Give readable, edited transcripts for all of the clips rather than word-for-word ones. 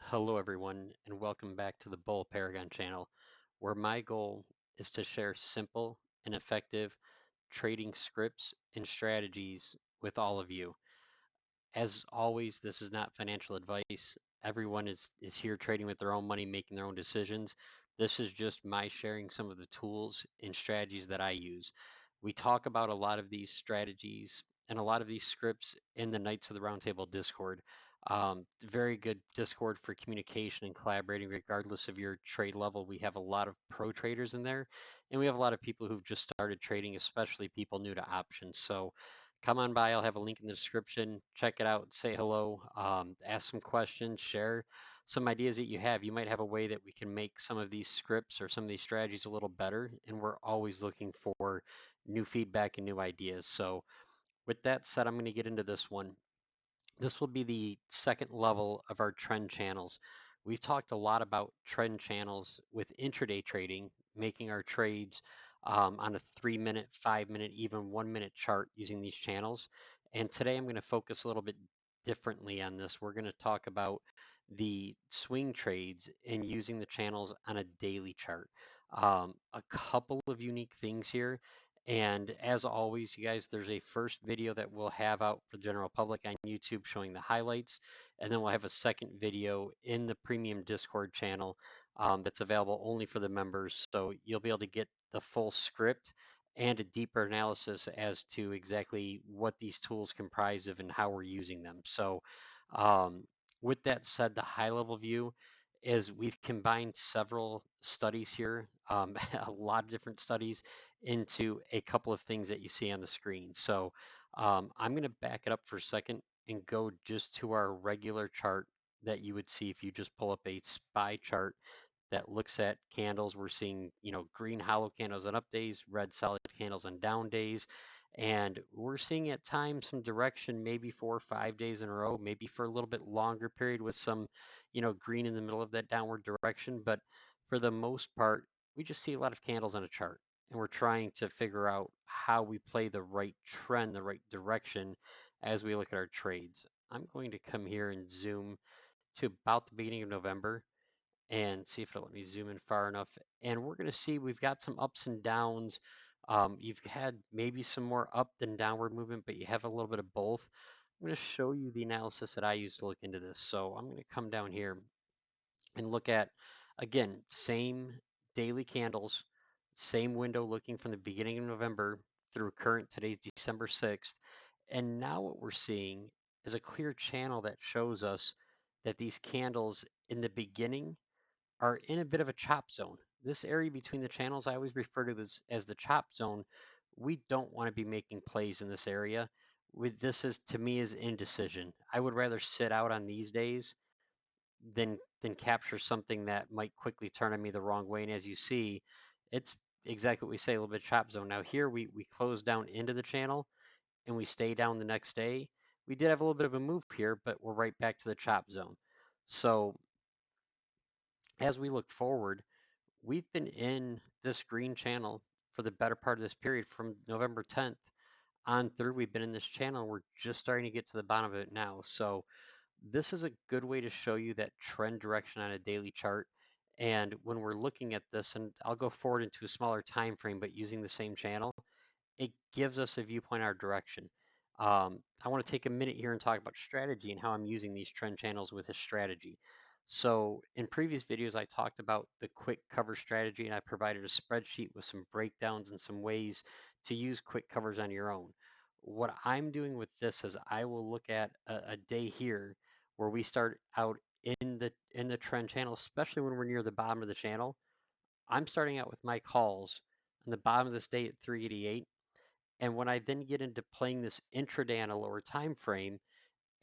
Hello, everyone, and welcome back to the BullParagon channel, where my goal is to share simple and effective trading scripts and strategies with all of you. As always, this is not financial advice. Everyone is here trading with their own money, making their own decisions. This is just my sharing some of the tools and strategies that I use. We talk about a lot of these strategies and a lot of these scripts in the Knights of the Roundtable Discord. Very good Discord for communication and collaborating, regardless of your trade level. We have a lot of pro traders in there, and we have a lot of people who've just started trading, especially people new to options. So come on by. I'll have a link in the description. Check it out, say hello, ask some questions, share some ideas that you have. You might have a way that we can make some of these scripts or some of these strategies a little better, and we're always looking for new feedback and new ideas. So with that said, I'm going to get into this one. This will be the second level of our trend channels. We've talked a lot about trend channels with intraday trading, making our trades on a 3-minute, 5-minute, even 1-minute chart using these channels. And today I'm going to focus a little bit differently on this. We're going to talk about the swing trades and using the channels on a daily chart. A couple of unique things here. And as always, you guys, there's a first video that we'll have out for the general public on YouTube showing the highlights. And then we'll have a second video in the premium Discord channel that's available only for the members. So you'll be able to get the full script and a deeper analysis as to exactly what these tools comprise of and how we're using them. So um, with that said, the high level view is we've combined several studies here, a lot of different studies into a couple of things that you see on the screen. So I'm going to back it up for a second and go just to our regular chart that you would see if you just pull up a SPY chart that looks at candles. We're seeing, green hollow candles on up days, red solid candles on down days. And we're seeing at times some direction, maybe 4 or 5 days in a row, maybe for a little bit longer period with some, green in the middle of that downward direction. But for the most part, we just see a lot of candles on a chart. And we're trying to figure out how we play the right trend, the right direction as we look at our trades. I'm going to come here and zoom to about the beginning of November and see if it'll let me zoom in far enough. And we're going to see we've got some ups and downs. You've had maybe some more up than downward movement, but you have a little bit of both. I'm going to show you the analysis that I use to look into this. So I'm going to come down here and look at, again, same daily candles, same window looking from the beginning of November through current today's December 6th. And now what we're seeing is a clear channel that shows us that these candles in the beginning are in a bit of a chop zone. This area between the channels, I always refer to this as the chop zone. We don't want to be making plays in this area. With this is to me is indecision. I would rather sit out on these days than capture something that might quickly turn on me the wrong way. And as you see, it's exactly what we say, a little bit of chop zone. Now here we close down into the channel and we stay down the next day. We did have a little bit of a move here, but we're right back to the chop zone. So as we look forward, we've been in this green channel for the better part of this period from November 10th on through. We've been in this channel. We're just starting to get to the bottom of it now. So this is a good way to show you that trend direction on a daily chart. And when we're looking at this, and I'll go forward into a smaller time frame, but using the same channel, it gives us a viewpoint our direction. I want to take a minute here and talk about strategy and how I'm using these trend channels with a strategy. So in previous videos, I talked about the quick cover strategy, and I provided a spreadsheet with some breakdowns and some ways to use quick covers on your own. What I'm doing with this is I will look at a day here where we start out in the trend channel, especially when we're near the bottom of the channel. I'm starting out with my calls on the bottom of this day at 388. And when I then get into playing this intraday on a lower time frame,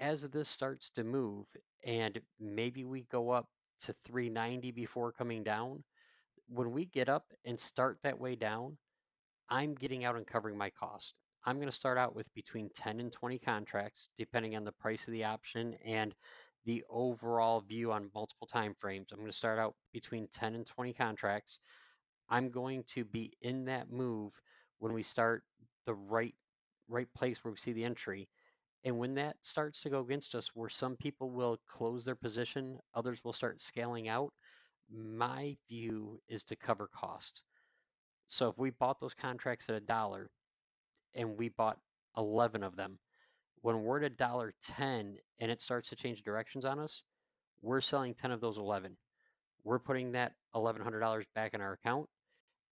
as this starts to move and maybe we go up to 390 before coming down, when we get up and start that way down, I'm getting out and covering my cost. I'm going to start out with between 10 and 20 contracts, depending on the price of the option and the overall view on multiple time frames. I'm going to start out between 10 and 20 contracts. I'm going to be in that move when we start the right place where we see the entry. And when that starts to go against us, where some people will close their position, others will start scaling out, my view is to cover cost. So if we bought those contracts at $1 and we bought 11 of them, when we're at $1.10 and it starts to change directions on us, we're selling 10 of those 11. We're putting that $1,100 back in our account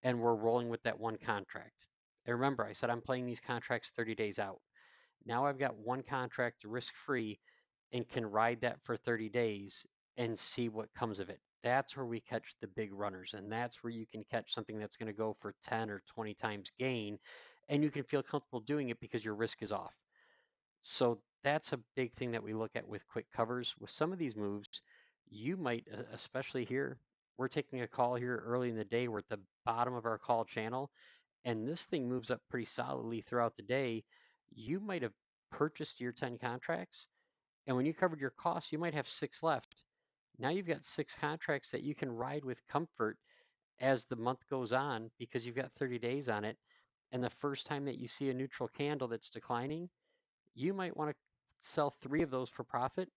and we're rolling with that one contract. And remember, I said I'm playing these contracts 30 days out. Now I've got one contract risk free and can ride that for 30 days and see what comes of it. That's where we catch the big runners. And that's where you can catch something that's going to go for 10 or 20 times gain. And you can feel comfortable doing it because your risk is off. So that's a big thing that we look at with quick covers. With some of these moves, you might, especially here, we're taking a call here early in the day. We're at the bottom of our call channel, and this thing moves up pretty solidly throughout the day. You might have purchased your 10 contracts, and when you covered your costs, you might have 6 left. Now you've got 6 contracts that you can ride with comfort as the month goes on because you've got 30 days on it. And the first time that you see a neutral candle that's declining, you might want to sell 3 of those for profit.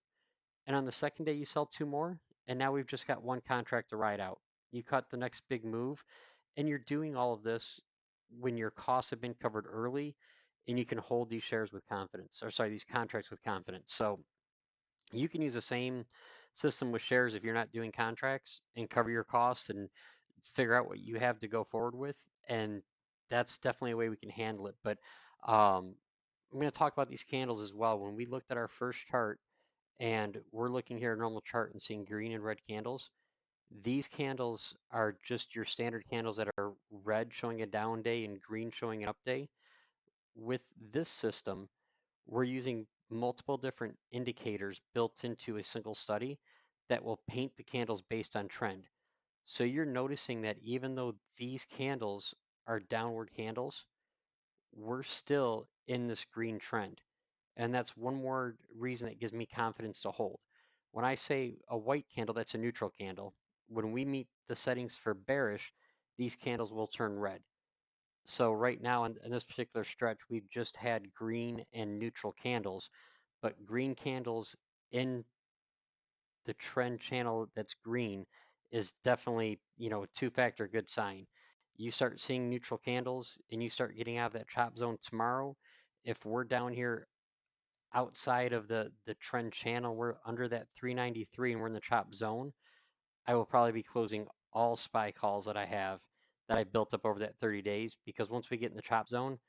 And on the second day, you sell 2 more. And now we've just got one contract to ride out. You cut the next big move. And you're doing all of this when your costs have been covered early and you can hold these shares with confidence, or sorry, these contracts with confidence. So you can use the same system with shares if you're not doing contracts and cover your costs and figure out what you have to go forward with. And that's definitely a way we can handle it. But I'm going to talk about these candles as well. When we looked at our first chart and we're looking here at a normal chart and seeing green and red candles, these candles are just your standard candles that are red showing a down day and green showing an up day. With this system, we're using multiple different indicators built into a single study that will paint the candles based on trend. So you're noticing that even though these candles are downward candles, we're still in this green trend. And that's one more reason that gives me confidence to hold. When I say a white candle, that's a neutral candle. When we meet the settings for bearish, these candles will turn red. So right now in this particular stretch, we've just had green and neutral candles, but green candles in the trend channel that's green is definitely, a two-factor good sign. You start seeing neutral candles and you start getting out of that chop zone tomorrow. If we're down here outside of the trend channel, we're under that 393 and we're in the chop zone, I will probably be closing all SPY calls that I have that I built up over that 30 days because once we get in the chop zone,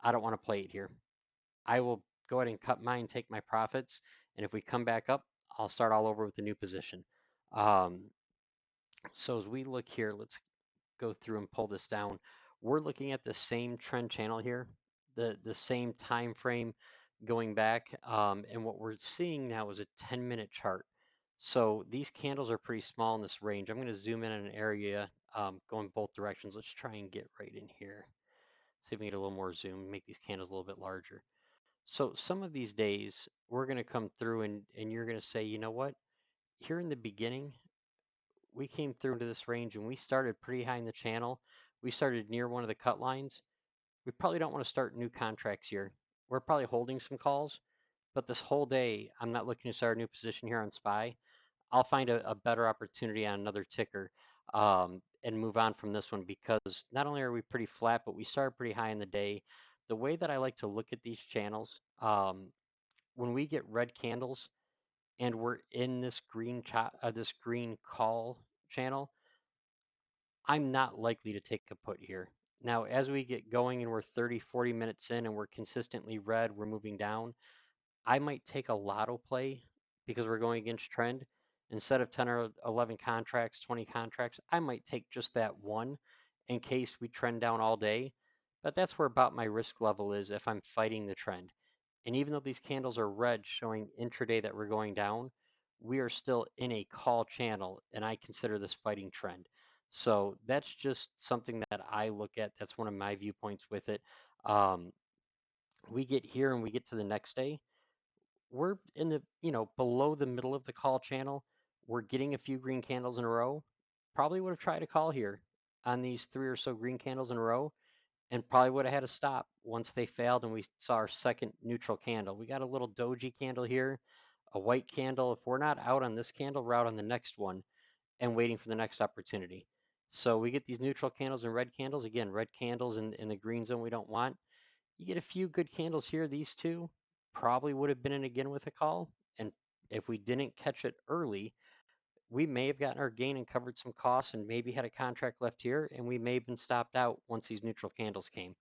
I don't want to play it here. I will go ahead and cut mine, take my profits, and if we come back up, I'll start all over with a new position. Um, so as we look here, let's go through and pull this down. We're looking at the same trend channel here, the same time frame going back, and what we're seeing now is a 10-minute chart. So these candles are pretty small in this range. I'm going to zoom in on an area going both directions. Let's try and get right in here. See if we can get a little more zoom, make these candles a little bit larger. So some of these days we're going to come through and you're going to say, you know what? Here in the beginning, we came through into this range and we started pretty high in the channel. We started near one of the cut lines. We probably don't want to start new contracts here. We're probably holding some calls, but this whole day, I'm not looking to start a new position here on SPY. I'll find a better opportunity on another ticker and move on from this one because not only are we pretty flat, but we started pretty high in the day. The way that I like to look at these channels, when we get red candles and we're in this this green call channel, I'm not likely to take a put here. Now, as we get going and we're 30, 40 minutes in and we're consistently red, we're moving down, I might take a lotto play because we're going against trend. Instead of 10 or 11 contracts, 20 contracts, I might take just that one in case we trend down all day. But that's where about my risk level is if I'm fighting the trend. And even though these candles are red showing intraday that we're going down, we are still in a call channel and I consider this fighting trend. So that's just something that I look at. That's one of my viewpoints with it. Um, we get here and we get to the next day, we're in the, below the middle of the call channel. We're getting a few green candles in a row. Probably would have tried a call here on these 3 or so green candles in a row. and probably would have had to stop once they failed and we saw our second neutral candle. We got a little doji candle here, a white candle. If we're not out on this candle, we're out on the next one and waiting for the next opportunity. So we get these neutral candles and red candles. Again, red candles in the green zone we don't want. You get a few good candles here. These two probably would have been in again with a call. And if we didn't catch it early, we may have gotten our gain and covered some costs and maybe had a contract left here, and we may have been stopped out once these neutral candles came.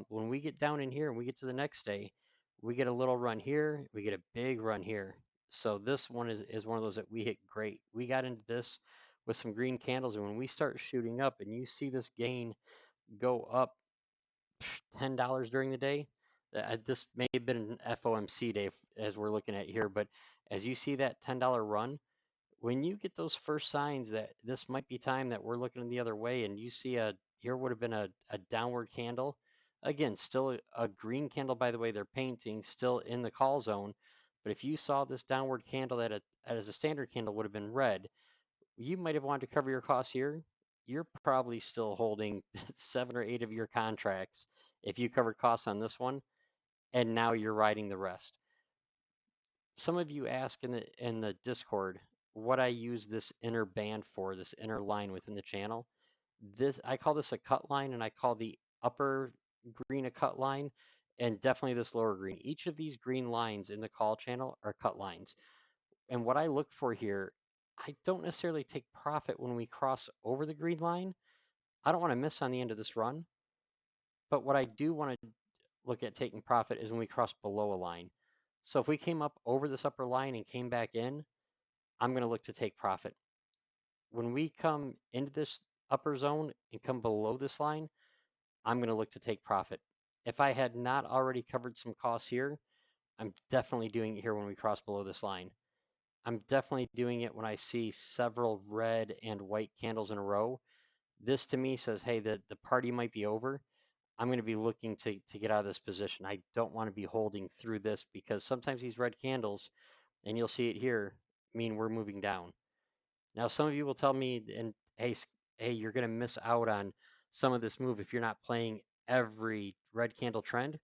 When we get down in here and we get to the next day, we get a little run here, we get a big run here. So this one is one of those that we hit great. We got into this with some green candles, and when we start shooting up and you see this gain go up $10 during the day, this may have been an FOMC day as we're looking at here, but as you see that $10 run, when you get those first signs that this might be time that we're looking the other way and you see here would have been a downward candle, again, still a green candle, by the way, they're painting still in the call zone. But if you saw this downward candle that as a standard candle would have been red, you might have wanted to cover your costs here. You're probably still holding 7 or 8 of your contracts if you covered costs on this one, and now you're riding the rest. Some of you ask in the Discord what I use this inner band for, this inner line within the channel. This, I call this a cut line, and I call the upper green a cut line, and definitely this lower green. Each of these green lines in the call channel are cut lines. And what I look for here, I don't necessarily take profit when we cross over the green line. I don't want to miss on the end of this run. But what I do want to look at taking profit is when we cross below a line. So if we came up over this upper line and came back in, I'm going to look to take profit. When we come into this upper zone and come below this line, I'm going to look to take profit. If I had not already covered some costs here, I'm definitely doing it here when we cross below this line. I'm definitely doing it when I see several red and white candles in a row. This to me says, hey, the party might be over. I'm going to be looking to get out of this position. I don't want to be holding through this because sometimes these red candles, and you'll see it here, mean we're moving down. Now, some of you will tell me, and hey, you're going to miss out on some of this move if you're not playing every red candle trend.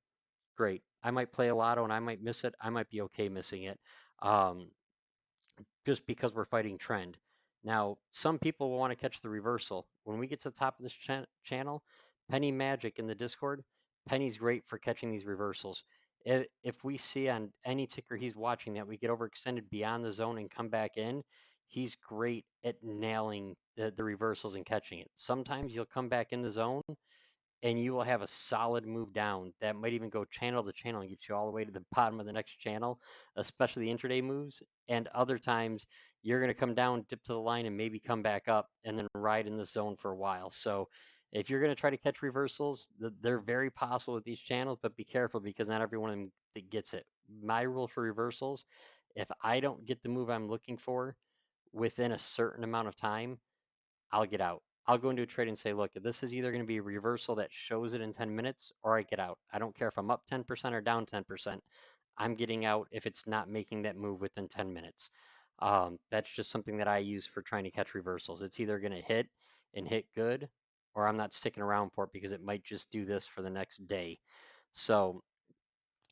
Great. I might play a lotto and I might miss it. I might be okay missing it. Just because we're fighting trend. Now, some people will want to catch the reversal. When we get to the top of this channel, Penny Magic in the Discord, Penny's great for catching these reversals. If we see on any ticker he's watching that we get overextended beyond the zone and come back in, he's great at nailing the reversals and catching it. Sometimes you'll come back in the zone and you will have a solid move down that might even go channel to channel and get you all the way to the bottom of the next channel, especially the intraday moves. And other times you're going to come down, dip to the line, and maybe come back up and then ride in the zone for a while. So if you're going to try to catch reversals, they're very possible with these channels, but be careful because not every one of them gets it. My rule for reversals, if I don't get the move I'm looking for within a certain amount of time, I'll get out. I'll go into a trade and say, look, this is either going to be a reversal that shows it in 10 minutes or I get out. I don't care if I'm up 10% or down 10%. I'm getting out if it's not making that move within 10 minutes. That's just something that I use for trying to catch reversals. It's either going to hit and hit good, or I'm not sticking around for it because it might just do this for the next day. So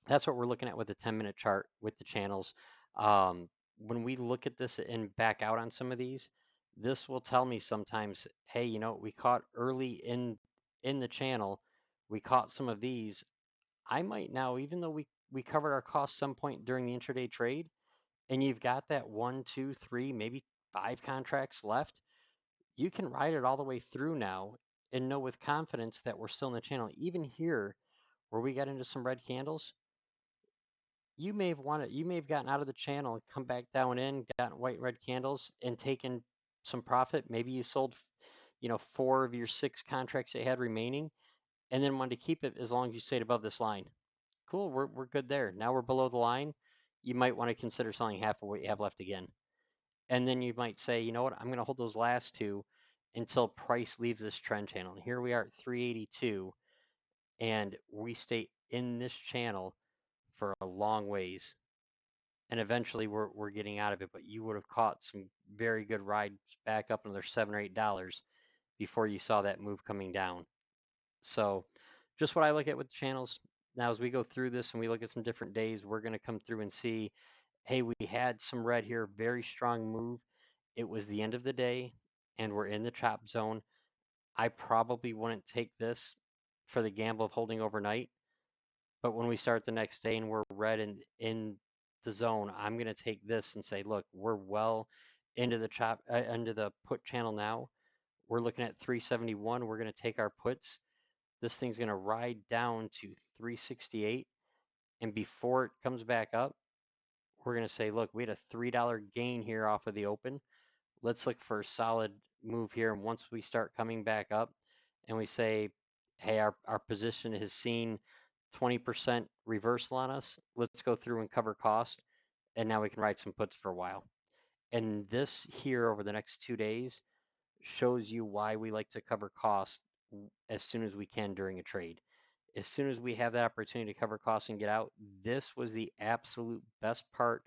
that's what we're looking at with the 10-minute chart with the channels. When we look at this and back out on some of these, this will tell me sometimes, hey, we caught early in the channel, we caught some of these. I might now, even though we covered our costs some point during the intraday trade, and you've got that 1, 2, 3, maybe 5 contracts left, you can ride it all the way through now and know with confidence that we're still in the channel. Even here, where we got into some red candles, you may have gotten out of the channel and come back down in, gotten white and red candles and taken some profit. Maybe you sold, 4 of your 6 contracts you had remaining and then wanted to keep it as long as you stayed above this line. Cool, we're good there. Now we're below the line. You might want to consider selling half of what you have left again. And then you might say, you know what, I'm going to hold those last 2 until price leaves this trend channel. And here we are at 382 and we stay in this channel for a long ways. And eventually we're getting out of it, but you would have caught some very good rides back up another $7 or $8 before you saw that move coming down. So just what I look at with the channels. Now, as we go through this and we look at some different days, we're going to come through and see, hey, we had some red here, very strong move. It was the end of the day and we're in the chop zone. I probably wouldn't take this for the gamble of holding overnight. But when we start the next day and we're red and in the zone, I'm going to take this and say, look, we're well into the into the put channel now. We're looking at 371. We're going to take our puts. This thing's going to ride down to 368. And before it comes back up, we're going to say, look, we had a $3 gain here off of the open. Let's look for a solid move here. And once we start coming back up and we say, hey, our position has seen 20% reversal on us, let's go through and cover cost. And now we can ride some puts for a while. And this here over the next 2 days shows you why we like to cover cost as soon as we can during a trade. As soon as we have that opportunity to cover costs and get out, this was the absolute best part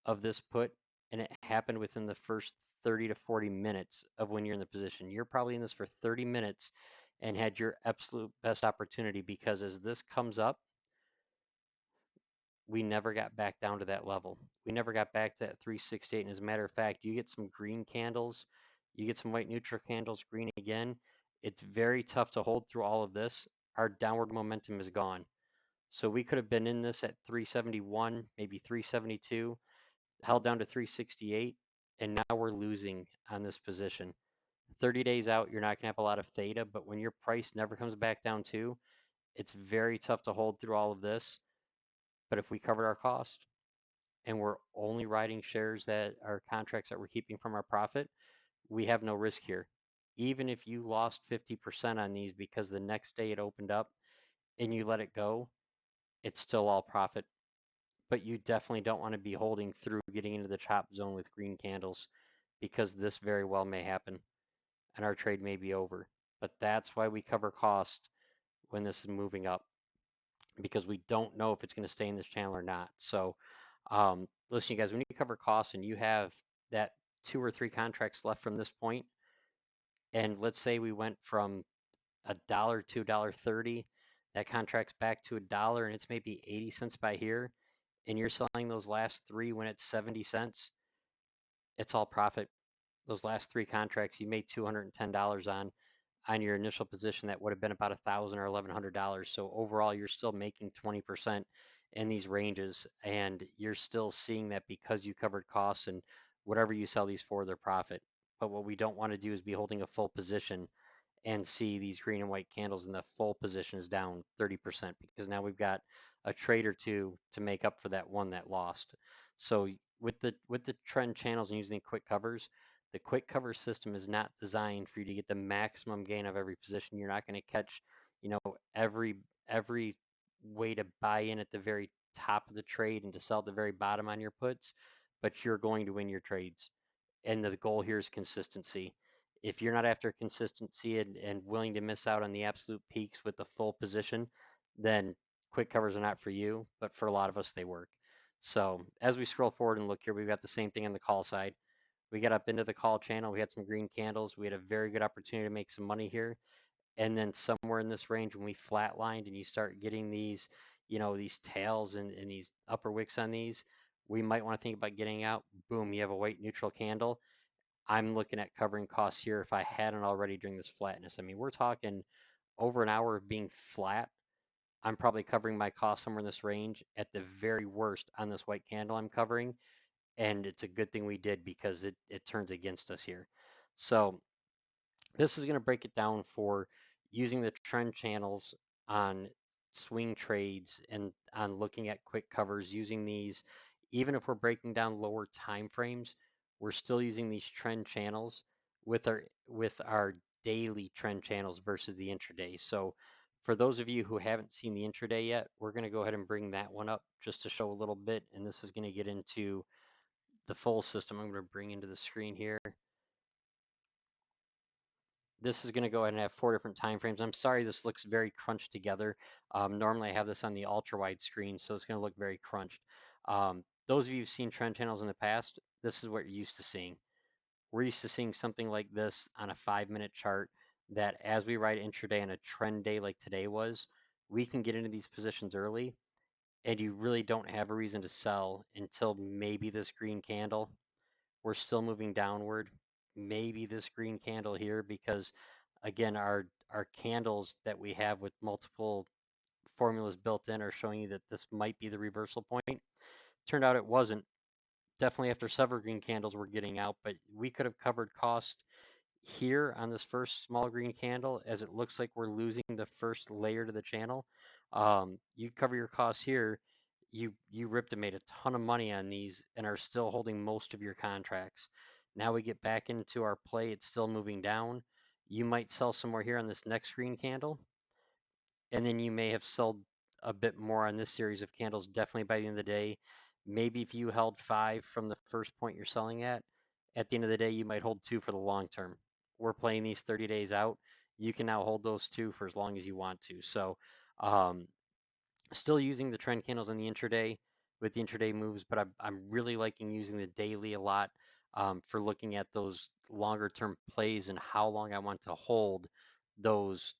of this put, and it happened within the first 30 to 40 minutes of when you're in the position. You're probably in this for 30 minutes and had your absolute best opportunity, because as this comes up, we never got back down to that level. We never got back to that 368. And as a matter of fact, you get some green candles, you get some white neutral candles, green again. It's very tough to hold through all of this. Our downward momentum is gone. So we could have been in this at 371, maybe 372, held down to 368, and now we're losing on this position. 30 days out, you're not going to have a lot of theta, but when your price never comes back down to, it's very tough to hold through all of this. But if we covered our cost and we're only writing shares that are contracts that we're keeping from our profit, we have no risk here. Even if you lost 50% on these because the next day it opened up and you let it go, it's still all profit. But you definitely don't want to be holding through getting into the chop zone with green candles, because this very well may happen and our trade may be over. But that's why we cover cost when this is moving up, because we don't know if it's going to stay in this channel or not. So listen, you guys, when you cover costs and you have that 2 or 3 contracts left from this point, and let's say we went from $1 to $1.30, that contract's back to $1 and it's maybe 80 cents by here, and you're selling those last 3 when it's 70 cents, it's all profit. Those last 3 contracts you made $210 on your initial position that would have been about $1,000 or $1,100. So overall, you're still making 20% in these ranges, and you're still seeing that because you covered costs, and whatever you sell these for, they're profit. But what we don't want to do is be holding a full position and see these green and white candles and the full position is down 30%, because now we've got a trade or two to make up for that one that lost. So with the trend channels and using quick covers, the quick cover system is not designed for you to get the maximum gain of every position. You're not going to catch, every way to buy in at the very top of the trade and to sell at the very bottom on your puts, but you're going to win your trades. And the goal here is consistency. If you're not after consistency and willing to miss out on the absolute peaks with the full position, then quick covers are not for you, but for a lot of us, they work. So as we scroll forward and look here, we've got the same thing on the call side. We got up into the call channel. We had some green candles. We had a very good opportunity to make some money here. And then somewhere in this range, when we flatlined and you start getting these, these tails and these upper wicks on these, we might want to think about getting out. Boom, you have a white neutral candle. I'm looking at covering costs here if I hadn't already during this flatness. I mean, we're talking over an hour of being flat. I'm probably covering my cost somewhere in this range. At the very worst, on this white candle I'm covering, and it's a good thing we did, because it turns against us here. So this is going to break it down for using the trend channels on swing trades and on looking at quick covers, using these. Even if we're breaking down lower time frames, we're still using these trend channels with our daily trend channels versus the intraday. So for those of you who haven't seen the intraday yet, we're going to go ahead and bring that one up just to show a little bit, and this is going to get into the full system. I'm going to bring into the screen here. This is going to go ahead and have 4 different time frames. I'm sorry this looks very crunched together. Normally I have this on the ultra wide screen, so it's going to look very crunched. Those of you who've seen trend channels in the past, this is what you're used to seeing. We're used to seeing something like this on a 5-minute chart, that as we ride intraday on a trend day like today was, we can get into these positions early, and you really don't have a reason to sell until maybe this green candle. We're still moving downward. Maybe this green candle here, because again, our candles that we have with multiple formulas built in are showing you that this might be the reversal point. Turned out it wasn't. Definitely after several green candles we're getting out, but we could have covered cost here on this first small green candle, as it looks like we're losing the first layer to the channel. You cover your costs here. You ripped and made a ton of money on these and are still holding most of your contracts. Now we get back into our play. It's still moving down. You might sell some more here on this next green candle, and then you may have sold a bit more on this series of candles, definitely by the end of the day. Maybe if you held 5 from the first point you're selling at the end of the day, you might hold 2 for the long term. We're playing these 30 days out. You can now hold those 2 for as long as you want to. So, um, still using the trend candles in the intraday with the intraday moves, but I'm really liking using the daily a lot, for looking at those longer term plays and how long I want to hold those.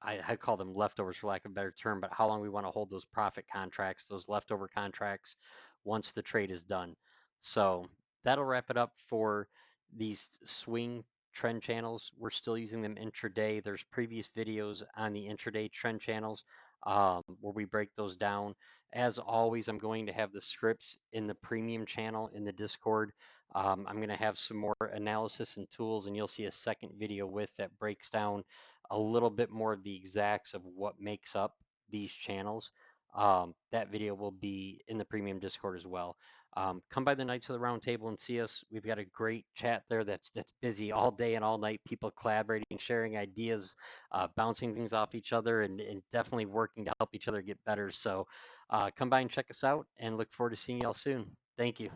I call them leftovers for lack of a better term, but how long we want to hold those profit contracts, those leftover contracts, once the trade is done. So that'll wrap it up for these swing trend channels. We're still using them intraday. There's previous videos on the intraday trend channels, where we break those down. As always, I'm going to have the scripts in the premium channel in the Discord. I'm going to have some more analysis and tools, and you'll see a second video with that breaks down a little bit more of the exacts of what makes up these channels. That video will be in the premium Discord as well. Come by the Knights of the Round Table and see us. We've got a great chat there that's busy all day and all night. People collaborating, sharing ideas, bouncing things off each other, and definitely working to help each other get better. So come by and check us out, and look forward to seeing you all soon. Thank you.